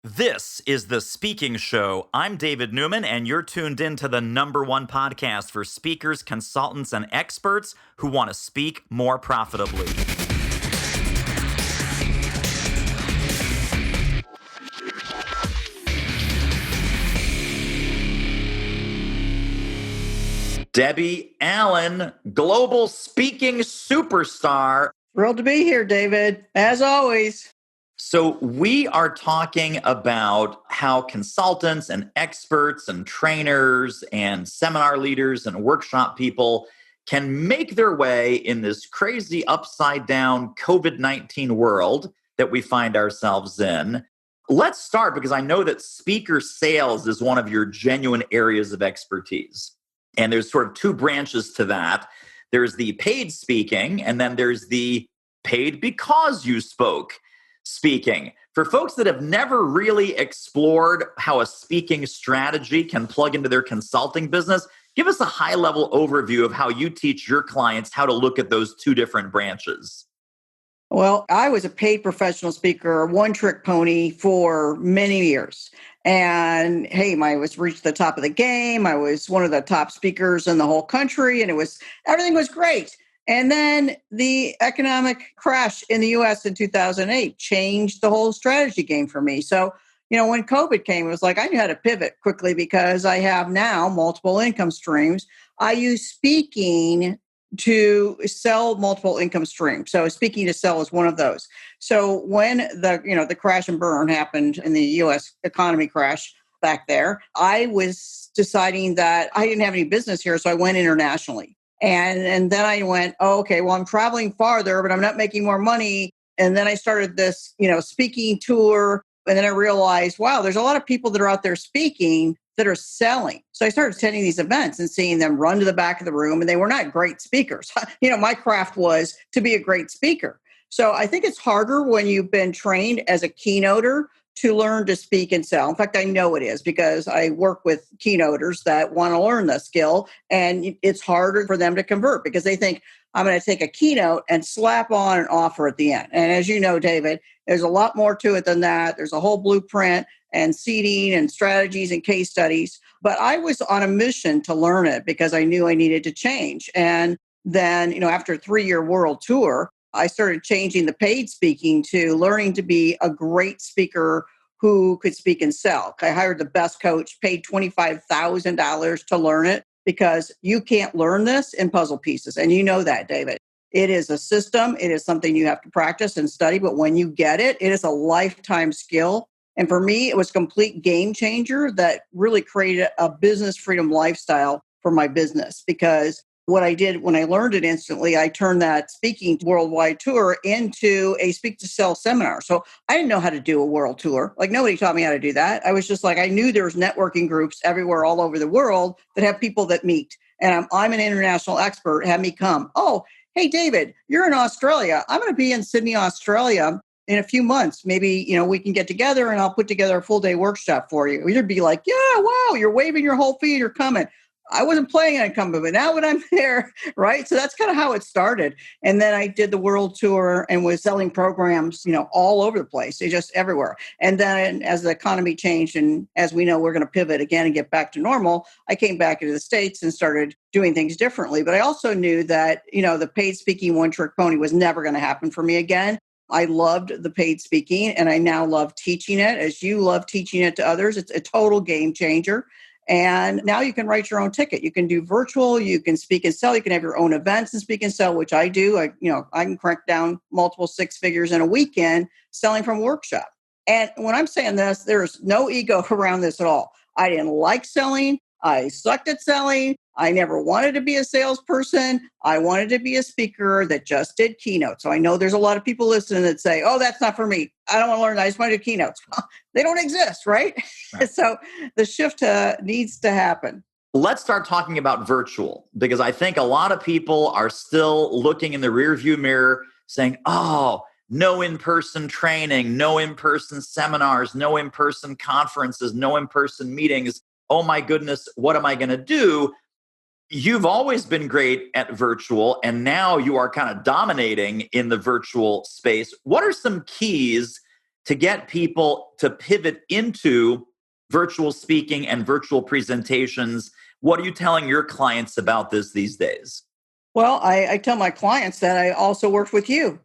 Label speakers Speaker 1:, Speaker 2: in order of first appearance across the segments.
Speaker 1: This is The Speaking Show. I'm David Newman, and you're tuned in to the #1 podcast for speakers, consultants, and experts who want to speak more profitably. Debbie Allen, global speaking superstar.
Speaker 2: Thrilled to be here, David, as always.
Speaker 1: So we are talking about how consultants and experts and trainers and seminar leaders and workshop people can make their way in this crazy upside down COVID-19 world that we find ourselves in. Let's start because I know that speaker sales is one of your genuine areas of expertise. And there's sort of two branches to that. There's the paid speaking, and then there's the paid because you spoke speaking. For folks that have never really explored how a speaking strategy can plug into their consulting business, give us a high-level overview of how you teach your clients how to look at those two different branches.
Speaker 2: Well, I was a paid professional speaker, one-trick pony for many years. And hey, I was reached the top of the game. I was one of the top speakers in the whole country, and everything was great. And then the economic crash in the US in 2008 changed the whole strategy game for me. So, when COVID came, it was like I knew how to pivot quickly because I have now multiple income streams. I use speaking to sell multiple income streams. So speaking to sell is one of those. So when the crash and burn happened in the US economy crash back there, I was deciding that I didn't have any business here. So I went internationally. And then I went, okay, well, I'm traveling farther, but I'm not making more money. And then I started this, speaking tour. And then I realized, wow, there's a lot of people that are out there speaking that are selling. So I started attending these events and seeing them run to the back of the room, and they were not great speakers. My craft was to be a great speaker. So I think it's harder when you've been trained as a keynoter to learn to speak and sell. In fact, I know it is because I work with keynoters that want to learn the skill, and it's harder for them to convert because they think, I'm going to take a keynote and slap on an offer at the end. And as you know, David, there's a lot more to it than that. There's a whole blueprint and seeding and strategies and case studies. But I was on a mission to learn it because I knew I needed to change. And then, after a 3-year world tour, I started changing the paid speaking to learning to be a great speaker who could speak and sell. I hired the best coach, paid $25,000 to learn it because you can't learn this in puzzle pieces. And you know that, David. It is a system. It is something you have to practice and study. But when you get it, it is a lifetime skill. And for me, it was a complete game changer that really created a business freedom lifestyle for my business. Because what I did when I learned it instantly, I turned that speaking worldwide tour into a speak to sell seminar. So I didn't know how to do a world tour. Like nobody taught me how to do that. I was just like, I knew there was networking groups everywhere all over the world that have people that meet. And I'm an international expert. Have me come. Oh, hey, David, you're in Australia. I'm going to be in Sydney, Australia in a few months. Maybe, we can get together and I'll put together a full day workshop for you. You'd be like, yeah, wow, you're waving your whole feet. You're coming. I wasn't planning on coming, but now when I'm there, right? So that's kind of how it started. And then I did the world tour and was selling programs, all over the place, just everywhere. And then as the economy changed, and as we know, we're going to pivot again and get back to normal, I came back into the States and started doing things differently. But I also knew that, the paid speaking one-trick pony was never going to happen for me again. I loved the paid speaking, and I now love teaching it as you love teaching it to others. It's a total game changer. And now you can write your own ticket. You can do virtual, you can speak and sell, you can have your own events and speak and sell, which I do. I can crank down multiple 6 figures in a weekend selling from a workshop. And when I'm saying this, there's no ego around this at all. I didn't like selling. I sucked at selling. I never wanted to be a salesperson. I wanted to be a speaker that just did keynotes. So I know there's a lot of people listening that say, oh, that's not for me. I don't want to learn that. I just want to do keynotes. They don't exist, right? So the shift needs to happen.
Speaker 1: Let's start talking about virtual, because I think a lot of people are still looking in the rearview mirror saying, oh, no in-person training, no in-person seminars, no in-person conferences, no in-person meetings. Oh my goodness, what am I going to do? You've always been great at virtual, and now you are kind of dominating in the virtual space. What are some keys to get people to pivot into virtual speaking and virtual presentations? What are you telling your clients about this these days?
Speaker 2: Well, I tell my clients that I also worked with you.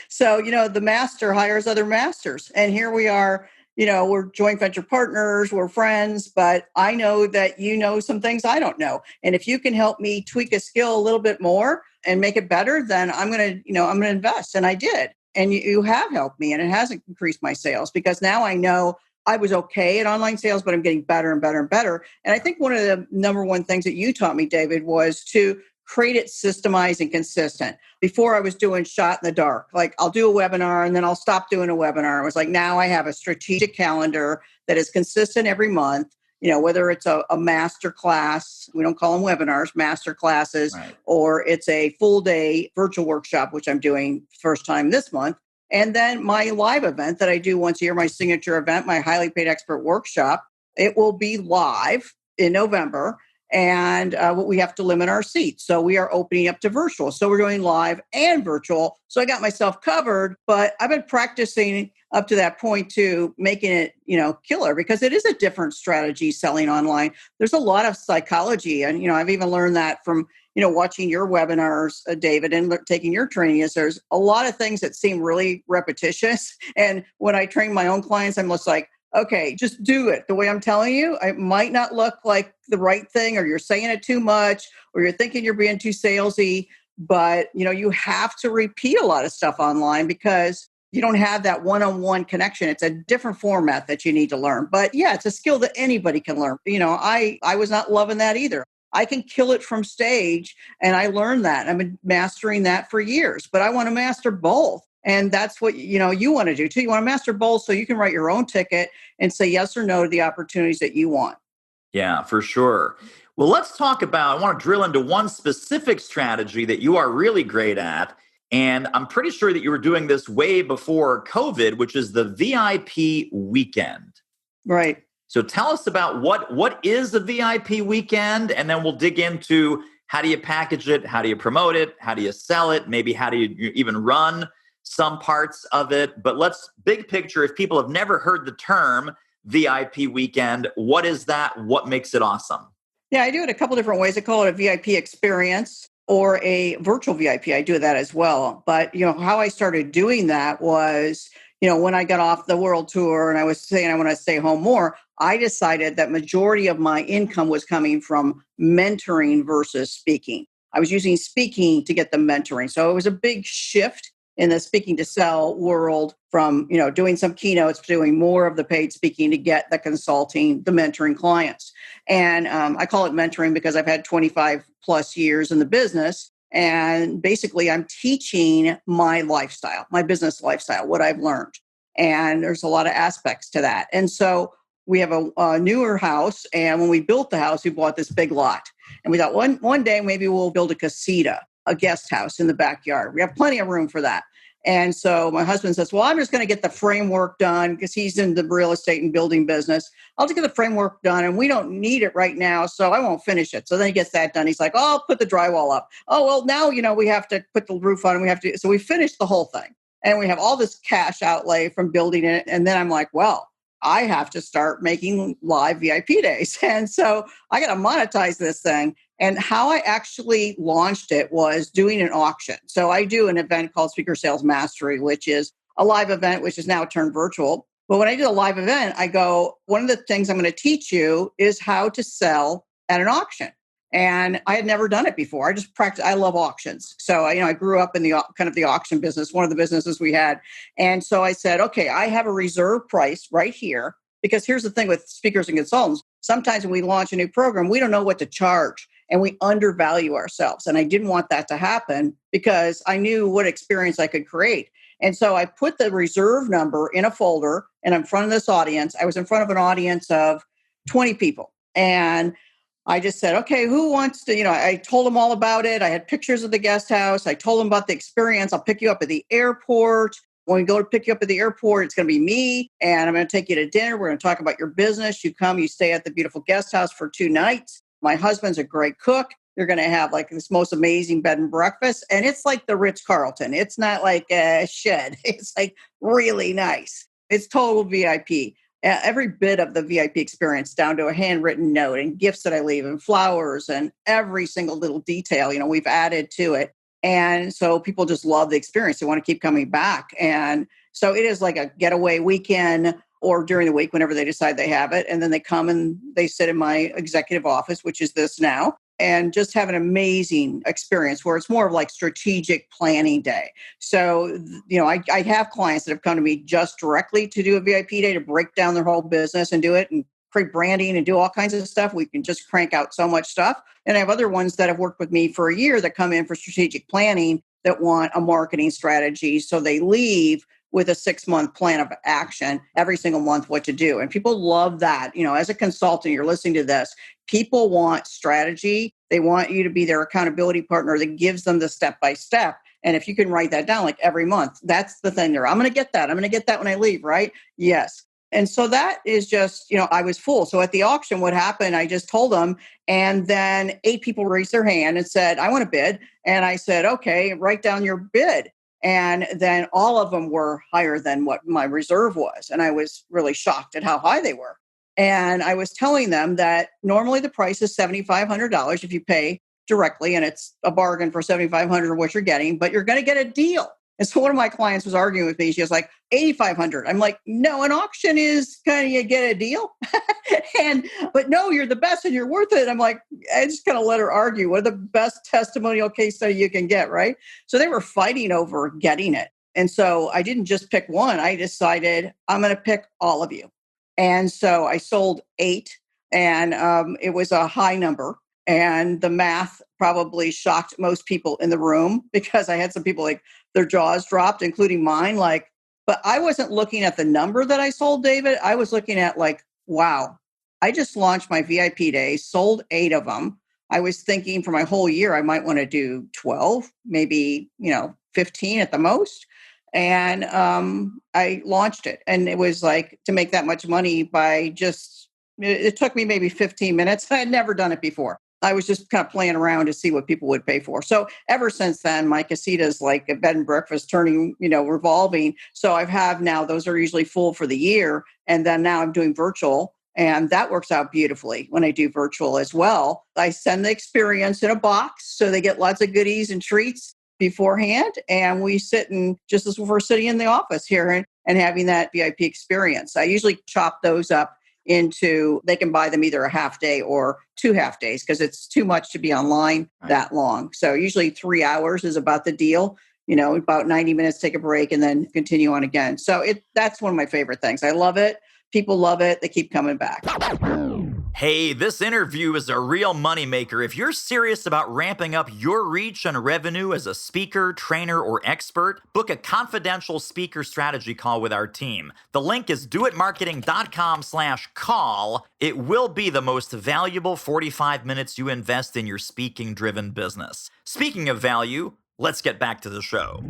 Speaker 2: So, the master hires other masters. And here we are, we're joint venture partners, we're friends, but I know that you know some things I don't know. And if you can help me tweak a skill a little bit more and make it better, then I'm going to invest. And I did. And you have helped me, and it has increased my sales because now I know I was okay at online sales, but I'm getting better and better and better. And I think one of the number one things that you taught me, David, was to create it systemized and consistent. Before I was doing shot in the dark, like I'll do a webinar and then I'll stop doing a webinar. It was like, now I have a strategic calendar that is consistent every month, whether it's a master class, we don't call them webinars, master classes,
Speaker 1: Right.
Speaker 2: or it's a full day virtual workshop, which I'm doing first time this month. And then my live event that I do once a year, my signature event, my highly paid expert workshop, it will be live in November. And we have to limit our seats. So we are opening up to virtual. So we're doing live and virtual. So I got myself covered, but I've been practicing up to that point to making it, killer, because it is a different strategy selling online. There's a lot of psychology. And, I've even learned that from, watching your webinars, David, and taking your training is there's a lot of things that seem really repetitious. And when I train my own clients, I'm just like, okay, just do it the way I'm telling you. It might not look like the right thing, or you're saying it too much, or you're thinking you're being too salesy, but you have to repeat a lot of stuff online because you don't have that one-on-one connection. It's a different format that you need to learn. But yeah, it's a skill that anybody can learn. I was not loving that either. I can kill it from stage, and I learned that. I've been mastering that for years, but I want to master both. And that's what, you want to do too. You want to master both so you can write your own ticket and say yes or no to the opportunities that you want.
Speaker 1: Yeah, for sure. Well, let's talk about, I want to drill into one specific strategy that you are really great at. And I'm pretty sure that you were doing this way before COVID, which is the VIP weekend.
Speaker 2: Right.
Speaker 1: So tell us about what is a VIP weekend, and then we'll dig into how do you package it, how do you promote it, how do you sell it, maybe how do you even run some parts of it. But let's big picture, if people have never heard the term VIP weekend, what is that? What makes it awesome?
Speaker 2: Yeah, I do it a couple different ways. I call it a VIP experience or a virtual VIP. I do that as well. But, how I started doing that was, when I got off the world tour and I was saying I want to stay home more, I decided that majority of my income was coming from mentoring versus speaking. I was using speaking to get the mentoring. So it was a big shift in the speaking to sell world from, doing some keynotes, to doing more of the paid speaking to get the consulting, the mentoring clients. And I call it mentoring because I've had 25 plus years in the business. And basically, I'm teaching my lifestyle, my business lifestyle, what I've learned. And there's a lot of aspects to that. And so we have a newer house. And when we built the house, we bought this big lot. And we thought one day maybe we'll build a casita, a guest house in the backyard. We have plenty of room for that. And so my husband says, well, I'm just going to get the framework done because he's in the real estate and building business. I'll just get the framework done and we don't need it right now, so I won't finish it. So then he gets that done. He's like, oh, I'll put the drywall up. Oh, well, now, we have to put the roof on and we have to. So we finished the whole thing and we have all this cash outlay from building it. And then I'm like, well, I have to start making live VIP days. And so I got to monetize this thing. And how I actually launched it was doing an auction. So I do an event called Speaker Sales Mastery, which is a live event, which is now turned virtual. But when I do a live event, I go, one of the things I'm going to teach you is how to sell at an auction. And I had never done it before. I just practice. I love auctions. So, I grew up in the kind of the auction business, one of the businesses we had. And so I said, okay, I have a reserve price right here. Because here's the thing with speakers and consultants. Sometimes when we launch a new program, we don't know what to charge and we undervalue ourselves. And I didn't want that to happen because I knew what experience I could create. And so I put the reserve number in a folder and in front of this audience. I was in front of an audience of 20 people. And I just said, okay, who wants to, I told them all about it. I had pictures of the guest house. I told them about the experience. I'll pick you up at the airport. When we go to pick you up at the airport, it's going to be me and I'm going to take you to dinner. We're going to talk about your business. You come, you stay at the beautiful guest house for 2 nights. My husband's a great cook. You're going to have like this most amazing bed and breakfast. And it's like the Ritz-Carlton. It's not like a shed. It's like really nice. It's total VIP. Every bit of the VIP experience, down to a handwritten note and gifts that I leave and flowers and every single little detail, we've added to it. And so people just love the experience. They want to keep coming back. And so it is like a getaway weekend or during the week whenever they decide they have it. And then they come and they sit in my executive office, which is this now, and just have an amazing experience where it's more of like strategic planning day. So, I have clients that have come to me just directly to do a VIP day to break down their whole business and do it and create branding and do all kinds of stuff. We can just crank out so much stuff. And I have other ones that have worked with me for a year that come in for strategic planning that want a marketing strategy. So they leave with a 6-month plan of action every single month, what to do. And people love that. As a consultant, you're listening to this, people want strategy. They want you to be their accountability partner that gives them the step-by-step. And if you can write that down like every month, that's the thing there. I'm going to get that. I'm going to get that when I leave, right? Yes. And so that is just, I was full. So at the auction, what happened, I just told them, and then 8 people raised their hand and said, I want to bid. And I said, okay, write down your bid. And then all of them were higher than what my reserve was. And I was really shocked at how high they were. And I was telling them that normally the price is $7,500 if you pay directly, and it's a bargain for $7,500 what you're getting, but you're going to get a deal. And so one of my clients was arguing with me. She was like, $8,500. I'm like, no, an auction is kind of you get a deal. But no, you're the best and you're worth it. I'm like, I just kind of let her argue. What are the best testimonial case study you can get, right? So they were fighting over getting it. And so I didn't just pick one. I decided I'm going to pick all of you. And so I sold 8, and it was a high number. And the math probably shocked most people in the room because I had some people like their jaws dropped, including mine. But I wasn't looking at the number that I sold, David. I was looking at wow, I just launched my VIP day, sold 8 of them. I was thinking for my whole year, I might want to do 12, maybe, 15 at the most. And I launched it. And it was like to make that much money by it took me maybe 15 minutes. I had never done it before. I was just kind of playing around to see what people would pay for. So ever since then, my casitas like a bed and breakfast turning, revolving. So I have now, those are usually full for the year. And then now I'm doing virtual, and that works out beautifully when I do virtual as well. I send the experience in a box so they get lots of goodies and treats beforehand. And we sit and just as we're sitting in the office here and having that VIP experience. I usually chop those up into, they can buy them either a half day or 2 half days because it's too much to be online that long. So usually 3 hours is about the deal, about 90 minutes, take a break and then continue on again. So that's one of my favorite things. I love it. People love it. They keep coming back.
Speaker 1: Hey, this interview is a real moneymaker. If you're serious about ramping up your reach and revenue as a speaker, trainer, or expert, book a confidential speaker strategy call with our team. The link is doitmarketing.com/call. It will be the most valuable 45 minutes you invest in your speaking-driven business. Speaking of value, let's get back to the show.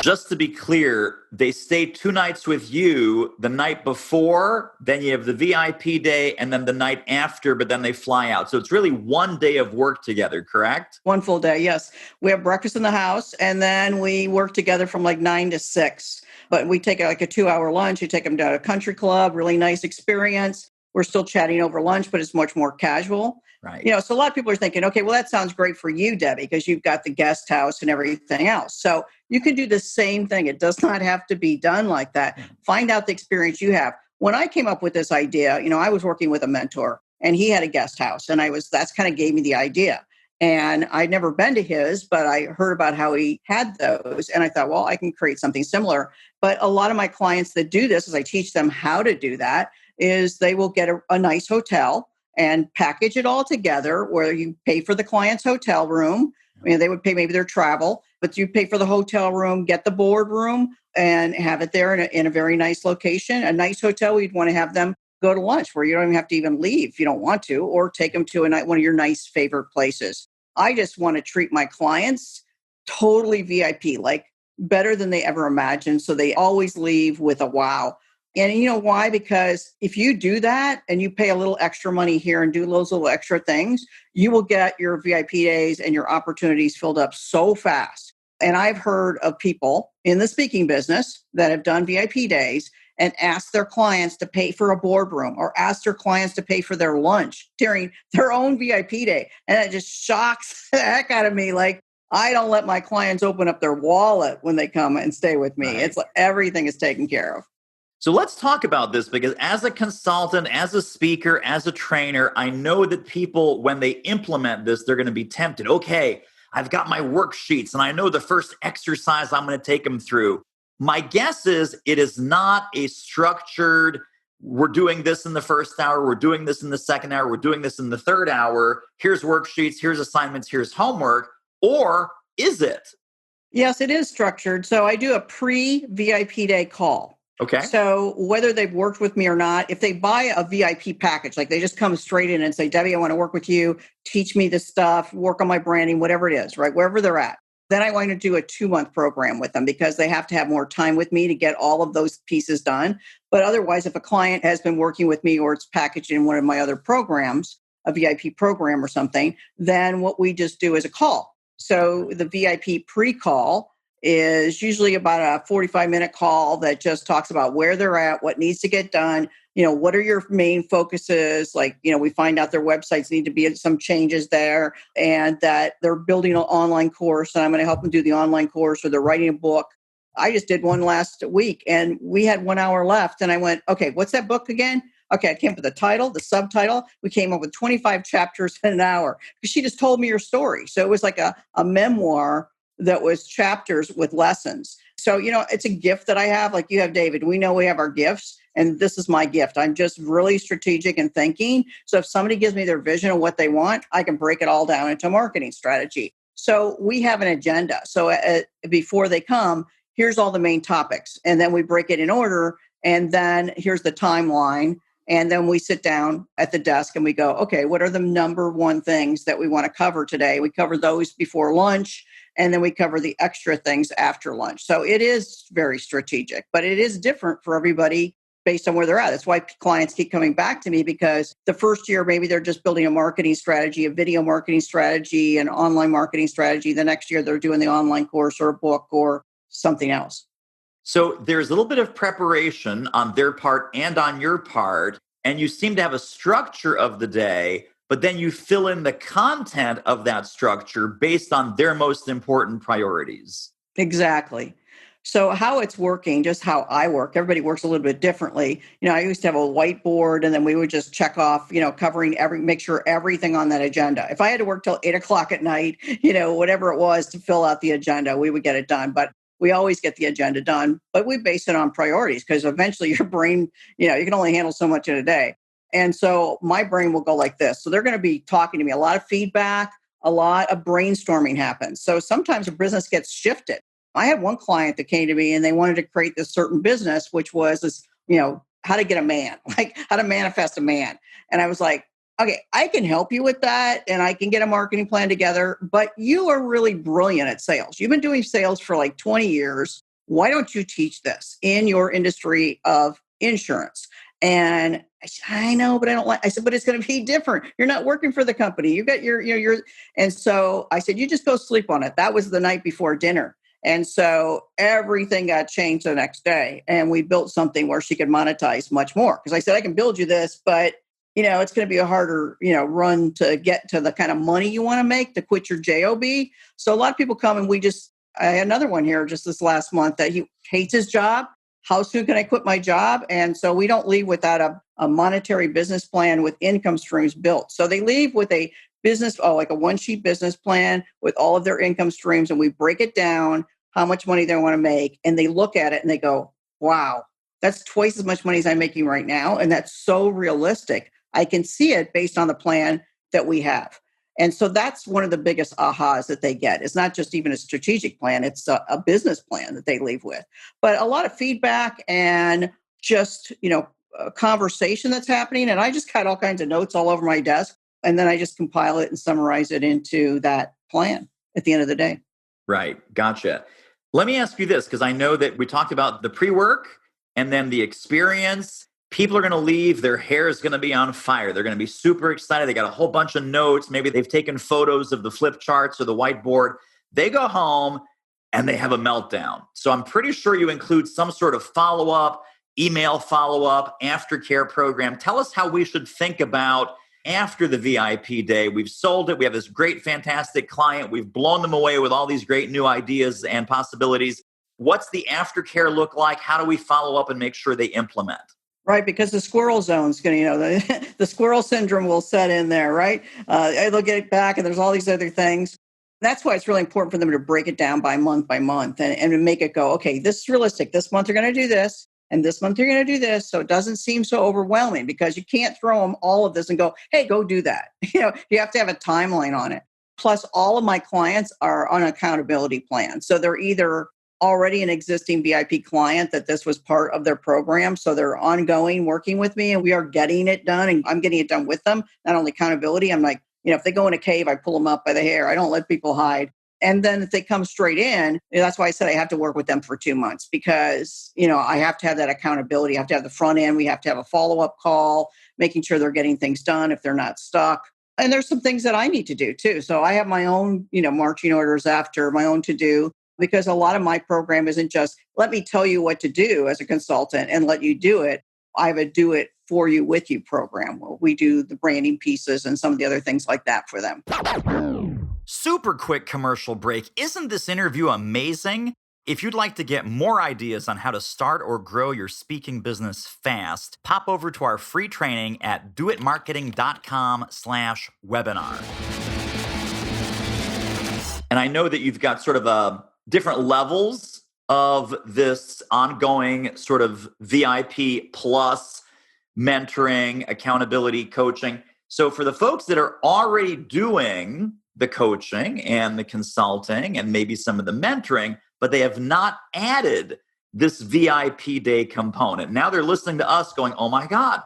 Speaker 1: Just to be clear, they stay 2 nights with you, the night before, then you have the VIP day, and then the night after, but then they fly out. So it's really 1 day of work together, correct?
Speaker 2: 1 full day, yes. We have breakfast in the house, and then we work together from 9 to 6. But we take a 2-hour lunch. You take them to a country club, really nice experience. We're still chatting over lunch, but it's much more casual.
Speaker 1: Right.
Speaker 2: So a lot of people are thinking, okay, well, that sounds great for you, Debbie, because you've got the guest house and everything else. So you can do the same thing. It does not have to be done like that. Find out the experience you have. When I came up with this idea, I was working with a mentor and he had a guest house, and that's kind of gave me the idea. And I'd never been to his, but I heard about how he had those. And I thought, well, I can create something similar. But a lot of my clients that do this, as I teach them how to do that, is they will get a nice hotel and package it all together where you pay for the client's hotel room. They would pay maybe their travel, but you pay for the hotel room, get the boardroom, and have it there in a very nice location. A nice hotel, you'd want to have them go to lunch where you don't even have to even leave if you don't want to, or take them to one of your nice favorite places. I just want to treat my clients totally VIP, like better than they ever imagined. So they always leave with a wow. And you know why? Because if you do that and you pay a little extra money here and do those little extra things, you will get your VIP days and your opportunities filled up so fast. And I've heard of people in the speaking business that have done VIP days and ask their clients to pay for a boardroom or ask their clients to pay for their lunch during their own VIP day. And it just shocks the heck out of me. Like, I don't let my clients open up their wallet when they come and stay with me.
Speaker 1: Right.
Speaker 2: It's like everything is taken care of.
Speaker 1: So let's talk about this because as a consultant, as a speaker, as a trainer, I know that people, when they implement this, they're going to be tempted. Okay, I've got my worksheets and I know the first exercise I'm going to take them through. My guess is it is not a structured, we're doing this in the first hour, we're doing this in the second hour, we're doing this in the third hour. Here's worksheets, here's assignments, here's homework. Or is it?
Speaker 2: Yes, it is structured. So I do a pre-VIP day call.
Speaker 1: Okay.
Speaker 2: So whether they've worked with me or not, if they buy a VIP package, like they just come straight in and say, Debbie, I want to work with you, teach me this stuff, work on my branding, whatever it is, right? Wherever they're at. Then I want to do a 2-month program with them because they have to have more time with me to get all of those pieces done. But otherwise, if a client has been working with me or it's packaged in one of my other programs, a VIP program or something, then what we just do is a call. So the VIP pre-call is usually about a 45-minute call that just talks about where they're at, what needs to get done, what are your main focuses? Like, we find out their websites need to be some changes there and that they're building an online course and I'm going to help them do the online course or they're writing a book. I just did one last week and we had 1 hour left and I went, okay, what's that book again? Okay, I came up with the title, the subtitle. We came up with 25 chapters in an hour because she just told me her story. So it was like a memoir that was chapters with lessons. So, it's a gift that I have. Like you have, David. We know we have our gifts, and this is my gift. I'm just really strategic and thinking. So if somebody gives me their vision of what they want, I can break it all down into a marketing strategy. So we have an agenda. So before they come, here's all the main topics. And then we break it in order. And then here's the timeline. And then we sit down at the desk and we go, okay, what are the number one things that we want to cover today? We cover those before lunch, and then we cover the extra things after lunch. So it is very strategic, but it is different for everybody based on where they're at. That's why clients keep coming back to me because the first year, maybe they're just building a marketing strategy, a video marketing strategy, an online marketing strategy. The next year, they're doing the online course or a book or something else.
Speaker 1: So there's a little bit of preparation on their part and on your part, and you seem to have a structure of the day, but then you fill in the content of that structure based on their most important priorities.
Speaker 2: Exactly. So how it's working, just how I work, everybody works a little bit differently. I used to have a whiteboard and then we would just check off, covering make sure everything on that agenda. If I had to work till 8 o'clock at night, whatever it was to fill out the agenda, we would get it done. But we always get the agenda done, but we base it on priorities because eventually your brain, you can only handle so much in a day. And so my brain will go like this. So they're going to be talking to me, a lot of feedback, a lot of brainstorming happens. So sometimes a business gets shifted. I had one client that came to me and they wanted to create this certain business, which was this, how to get a man, like how to manifest a man. And I was like, okay, I can help you with that and I can get a marketing plan together, but you are really brilliant at sales. You've been doing sales for like 20 years. Why don't you teach this in your industry of insurance? And I said, I know, but I don't like, I said, but it's going to be different. You're not working for the company. You got and so I said, you just go sleep on it. That was the night before dinner. And so everything got changed the next day. And we built something where she could monetize much more. Because I said, I can build you this, but it's going to be a harder, run to get to the kind of money you want to make to quit your job. So a lot of people come and I had another one here just this last month that he hates his job. How soon can I quit my job? And so we don't leave without a monetary business plan with income streams built. So they leave with a business, like a one-sheet business plan with all of their income streams. And we break it down, how much money they want to make. And they look at it and they go, wow, that's twice as much money as I'm making right now. And that's so realistic. I can see it based on the plan that we have. And so that's one of the biggest ahas that they get. It's not just even a strategic plan, it's a business plan that they leave with. But a lot of feedback and just, a conversation that's happening. And I just got all kinds of notes all over my desk. And then I just compile it and summarize it into that plan at the end of the day.
Speaker 1: Right. Gotcha. Let me ask you this, because I know that we talked about the pre-work and then the experience. People are going to leave. Their hair is going to be on fire. They're going to be super excited. They got a whole bunch of notes. Maybe they've taken photos of the flip charts or the whiteboard. They go home and they have a meltdown. So I'm pretty sure you include some sort of follow-up. email follow-up, aftercare program. Tell us how we should think about after the VIP day. We've sold it. We have this great, fantastic client. We've blown them away with all these great new ideas and possibilities. What's the aftercare look like? How do we follow up and make sure they implement?
Speaker 2: Right, because the squirrel zone's going to, the squirrel syndrome will set in there, right? They'll get it back, and there's all these other things. That's why it's really important for them to break it down by month and to make it go, okay, this is realistic. This month you're going to do this, and this month you're going to do this. So it doesn't seem so overwhelming, because you can't throw them all of this and go, hey, go do that. You have to have a timeline on it. Plus, all of my clients are on accountability plans. So they're either already an existing VIP client that this was part of their program. So they're ongoing working with me, and we are getting it done, and I'm getting it done with them. Not only accountability, I'm like, if they go in a cave, I pull them up by the hair. I don't let people hide. And then if they come straight in, that's why I said I have to work with them for 2 months, because, I have to have that accountability. I have to have the front end. We have to have a follow-up call, making sure they're getting things done if they're not stuck. And there's some things that I need to do too. So I have my own, marching orders after, my own to-do, because a lot of my program isn't just let me tell you what to do as a consultant and let you do it. I have a do it for you with you program. We do the branding pieces and some of the other things like that for them.
Speaker 1: Super quick commercial break. Isn't this interview amazing? If you'd like to get more ideas on how to start or grow your speaking business fast, pop over to our free training at doitmarketing.com/webinar. And I know that you've got sort of different levels of this ongoing sort of VIP plus mentoring, accountability, coaching. So for the folks that are already doing the coaching and the consulting and maybe some of the mentoring, but they have not added this VIP day component. Now they're listening to us going, oh my God,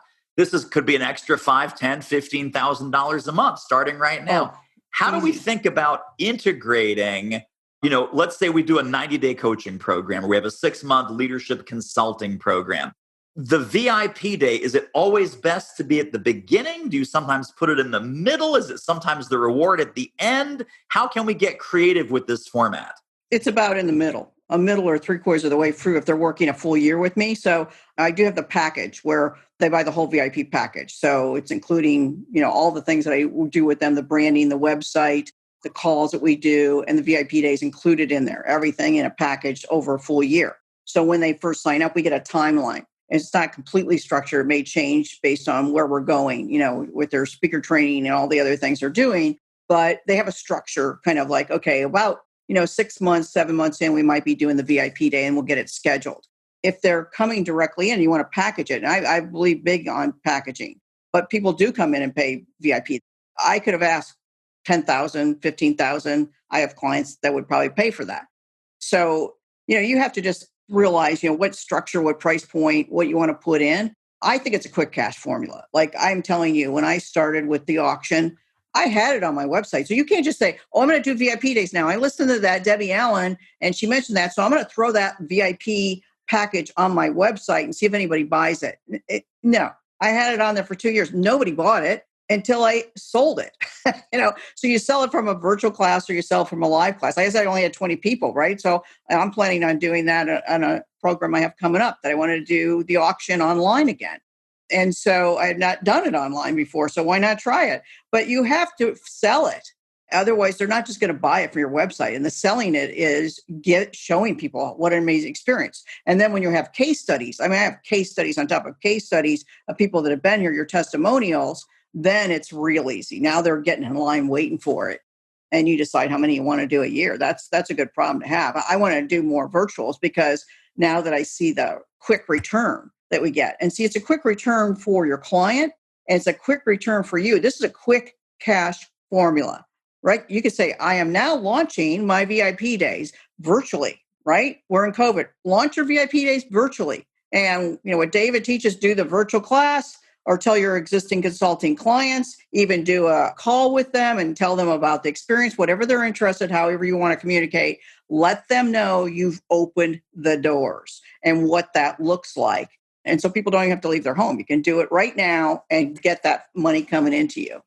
Speaker 1: could be an extra $5,000, $10,000, $15,000 a month starting right now. How do we think about integrating, let's say we do a 90-day coaching program, or we have a 6-month leadership consulting program. The VIP day, is it always best to be at the beginning? Do you sometimes put it in the middle? Is it sometimes the reward at the end? How can we get creative with this format?
Speaker 2: It's about in the middle, a middle or 3/4 of the way through if they're working a full year with me. So I do have the package where they buy the whole VIP package. So it's including, all the things that I do with them, the branding, the website, the calls that we do, and the VIP days included in there, everything in a package over a full year. So when they first sign up, we get a timeline. It's not completely structured. It may change based on where we're going, with their speaker training and all the other things they're doing. But they have a structure, kind of like, okay, about 6 months, 7 months in, we might be doing the VIP day and we'll get it scheduled. If they're coming directly in, you want to package it. And I believe big on packaging, but people do come in and pay VIP. I could have asked 10,000, 15,000. I have clients that would probably pay for that. So, you have to just realize, what structure, what price point, what you want to put in. I think it's a quick cash formula. Like I'm telling you, when I started with the auction, I had it on my website. So you can't just say, oh, I'm going to do VIP days now. I listened to that Debbie Allen and she mentioned that. So I'm going to throw that VIP package on my website and see if anybody buys it. No, I had it on there for 2 years. Nobody bought it until I sold it. So you sell it from a virtual class or you sell it from a live class. I guess I only had 20 people, right? So I'm planning on doing that on a program I have coming up that I want to do the auction online again. And so I had not done it online before. So why not try it? But you have to sell it. Otherwise, they're not just going to buy it from your website. And the selling it is showing people what an amazing experience. And then when you have case studies, I have case studies on top of case studies of people that have been here, your testimonials, then it's real easy. Now they're getting in line waiting for it. And you decide how many you want to do a year. That's a good problem to have. I want to do more virtuals because now that I see the quick return that we get. And see, it's a quick return for your client and it's a quick return for you. This is a quick cash formula, right? You could say, I am now launching my VIP days virtually, right? We're in COVID. Launch your VIP days virtually. And what David teaches, do the virtual class or tell your existing consulting clients, even do a call with them and tell them about the experience, whatever they're interested, however you want to communicate, let them know you've opened the doors and what that looks like. And so people don't even have to leave their home. You can do it right now and get that money coming into you.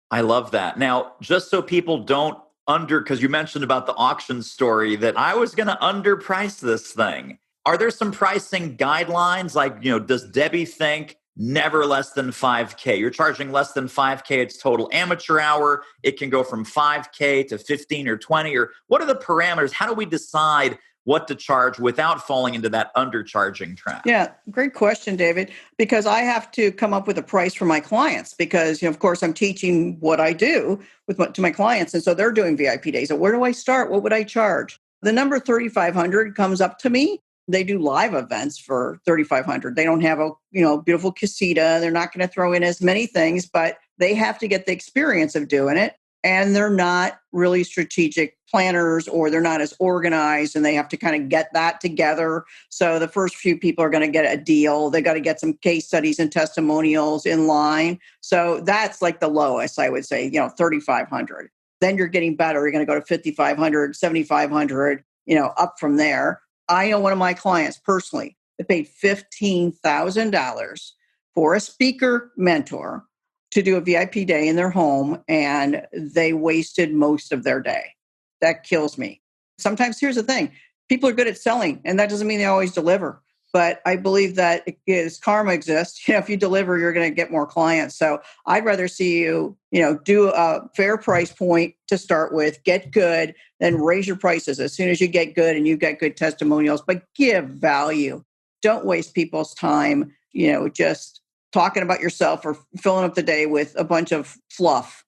Speaker 1: I love that. Now, just so people don't because you mentioned about the auction story that I was going to underprice this thing. Are there some pricing guidelines? Like, does Debbie think never less than 5K? You're charging less than 5K. It's total amateur hour. It can go from 5K to 15 or 20, or what are the parameters? How do we decide what to charge without falling into that undercharging trap?
Speaker 2: Yeah, great question, David, because I have to come up with a price for my clients because, of course, I'm teaching what I do to my clients. And so they're doing VIP days. So where do I start? What would I charge? The number 3,500 comes up to me. They do live events for 3,500. They don't have a, beautiful casita. They're not going to throw in as many things, but they have to get the experience of doing it. And they're not really strategic planners, or they're not as organized, and they have to kind of get that together. So the first few people are going to get a deal. They got to get some case studies and testimonials in line. So that's like the lowest, I would say, 3,500. Then you're getting better. You're going to go to 5,500, 7,500, up from there. I know one of my clients personally that paid $15,000 for a speaker mentor to do a VIP day in their home, and they wasted most of their day. That kills me. Sometimes, here's the thing, people are good at selling, and that doesn't mean they always deliver. But I believe that karma exists. If you deliver, you're going to get more clients. So I'd rather see you, do a fair price point to start with, get good, then raise your prices as soon as you get good and you get good testimonials, but give value. Don't waste people's time, just talking about yourself or filling up the day with a bunch of fluff.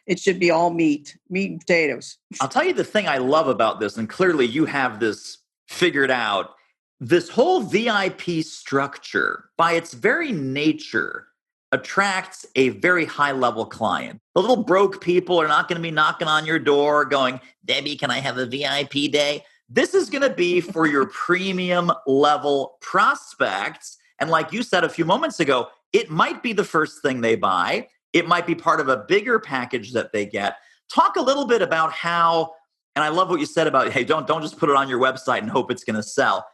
Speaker 2: It should be all meat and potatoes.
Speaker 1: I'll tell you the thing I love about this, and clearly you have this figured out. This whole VIP structure, by its very nature, attracts a very high-level client. The little broke people are not going to be knocking on your door going, Debbie, can I have a VIP day? This is going to be for your premium level prospects. And like you said a few moments ago, it might be the first thing they buy. It might be part of a bigger package that they get. Talk a little bit about how, and I love what you said about, hey, don't just put it on your website and hope it's going to sell.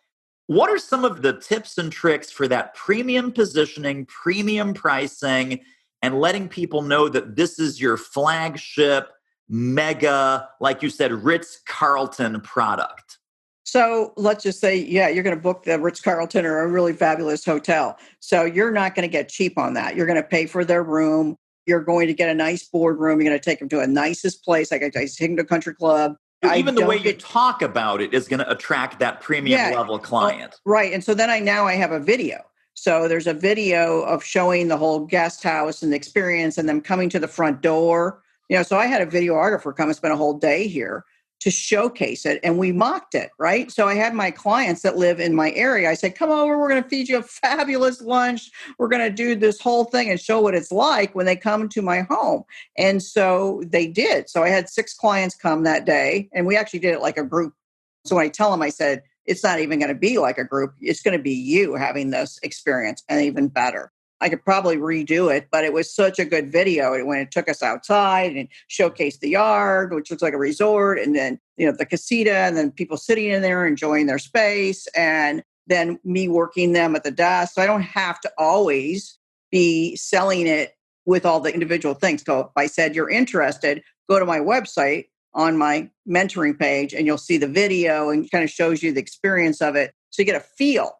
Speaker 1: What are some of the tips and tricks for that premium positioning, premium pricing, and letting people know that this is your flagship, mega, like you said, Ritz-Carlton product?
Speaker 2: So let's just say, you're going to book the Ritz-Carlton or a really fabulous hotel. So you're not going to get cheap on that. You're going to pay for their room. You're going to get a nice boardroom. You're going to take them to a nicest place. Like I take them to a country club.
Speaker 1: Even the way you talk about it is going to attract that premium level client.
Speaker 2: Right. And so then I have a video. So there's a video of showing the whole guest house and the experience and them coming to the front door. So I had a videographer come and spend a whole day here to showcase it, and we mocked it, right? So I had my clients that live in my area. I said, come over, we're going to feed you a fabulous lunch. We're going to do this whole thing and show what it's like when they come to my home. And so they did. So I had 6 clients come that day, and we actually did it like a group. So when I tell them, I said, it's not even going to be like a group. It's going to be you having this experience, and even better. I could probably redo it, but it was such a good video when it took us outside and showcased the yard, which looks like a resort, and then, the casita, and then people sitting in there enjoying their space, and then me working them at the desk. So I don't have to always be selling it with all the individual things. So if I said you're interested, go to my website on my mentoring page, and you'll see the video and kind of shows you the experience of it. So you get a feel.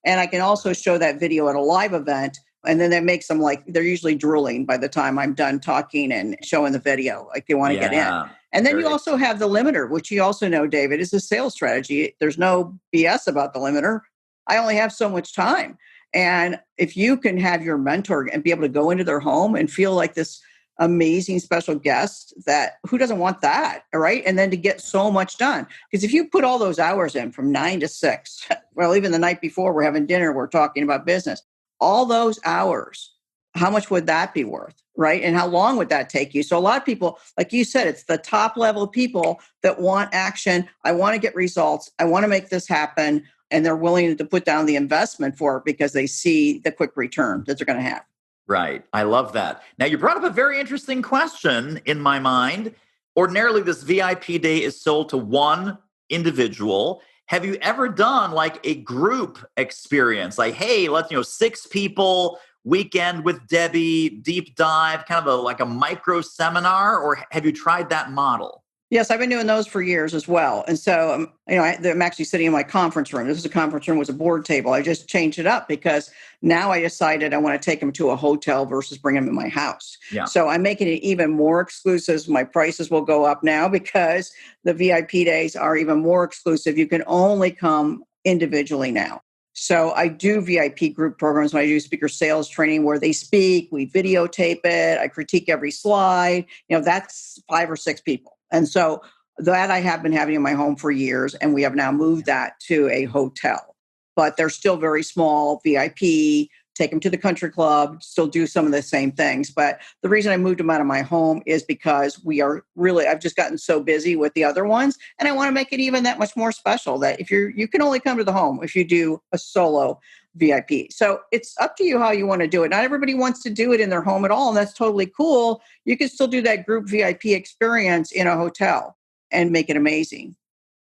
Speaker 2: And I can also show that video at a live event. And then that makes them they're usually drooling by the time I'm done talking and showing the video, like they want to get in. And then you also have the limiter, which you also know, David, is a sales strategy. There's no BS about the limiter. I only have so much time. And if you can have your mentor and be able to go into their home and feel like this amazing special guest, that who doesn't want that? All right. And then to get so much done, because if you put all those hours in from 9 to 6, well, even the night before we're having dinner, we're talking about business. All those hours, how much would that be worth, right? And how long would that take you? So a lot of people, like you said, it's the top level people that want action. I want to get results. I want to make this happen. And they're willing to put down the investment for it because they see the quick return that they're going to have.
Speaker 1: Right. I love that. Now, you brought up a very interesting question in my mind. Ordinarily, this VIP day is sold to one individual. Have you ever done like a group experience? Like, hey, let's, 6 people, weekend with Debbie, deep dive, kind of like a micro seminar, or have you tried that model?
Speaker 2: Yes, I've been doing those for years as well. And so, I'm actually sitting in my conference room. This is a conference room with a board table. I just changed it up because now I decided I want to take them to a hotel versus bring them in my house.
Speaker 1: Yeah.
Speaker 2: So I'm making it even more exclusive. My prices will go up now because the VIP days are even more exclusive. You can only come individually now. So I do VIP group programs when I do speaker sales training where they speak, we videotape it, I critique every slide. That's 5 or 6 people. And so that I have been having in my home for years, and we have now moved that to a hotel. But they're still very small, VIP, take them to the country club, still do some of the same things. But the reason I moved them out of my home is because I've just gotten so busy with the other ones. And I want to make it even that much more special that if you can only come to the home if you do a solo VIP. So it's up to you how you want to do it. Not everybody wants to do it in their home at all. And that's totally cool. You can still do that group VIP experience in a hotel and make it amazing.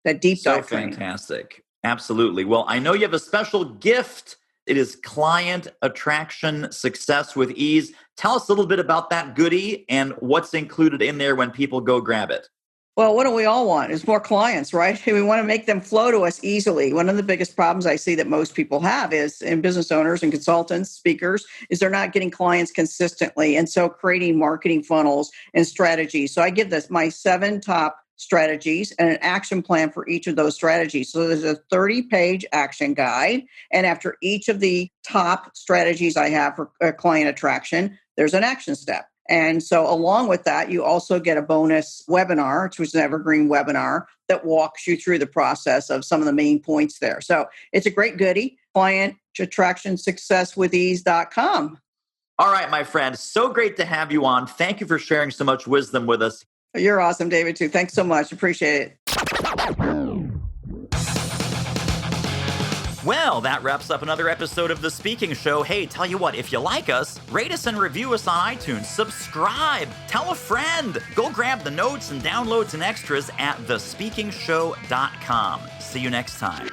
Speaker 2: That deep dive training.
Speaker 1: Fantastic. Absolutely. Well, I know you have a special gift. It is Client Attraction Success with Ease. Tell us a little bit about that goodie and what's included in there when people go grab it.
Speaker 2: Well, what do we all want? Is more clients, right? We want to make them flow to us easily. One of the biggest problems I see that most people have is in business owners and consultants, speakers, is they're not getting clients consistently. And so creating marketing funnels and strategies. So I give my 7 top strategies and an action plan for each of those strategies. So there's a 30-page action guide. And after each of the top strategies I have for client attraction, there's an action step. And so along with that, you also get a bonus webinar, which is an evergreen webinar that walks you through the process of some of the main points there. So it's a great goodie, clientattractionsuccesswithease.com.
Speaker 1: All right, my friend. So great to have you on. Thank you for sharing so much wisdom with us.
Speaker 2: You're awesome, David, too. Thanks so much. Appreciate it.
Speaker 1: Well, that wraps up another episode of The Speaking Show. Hey, tell you what, if you like us, rate us and review us on iTunes. Subscribe. Tell a friend. Go grab the notes and downloads and extras at thespeakingshow.com. See you next time.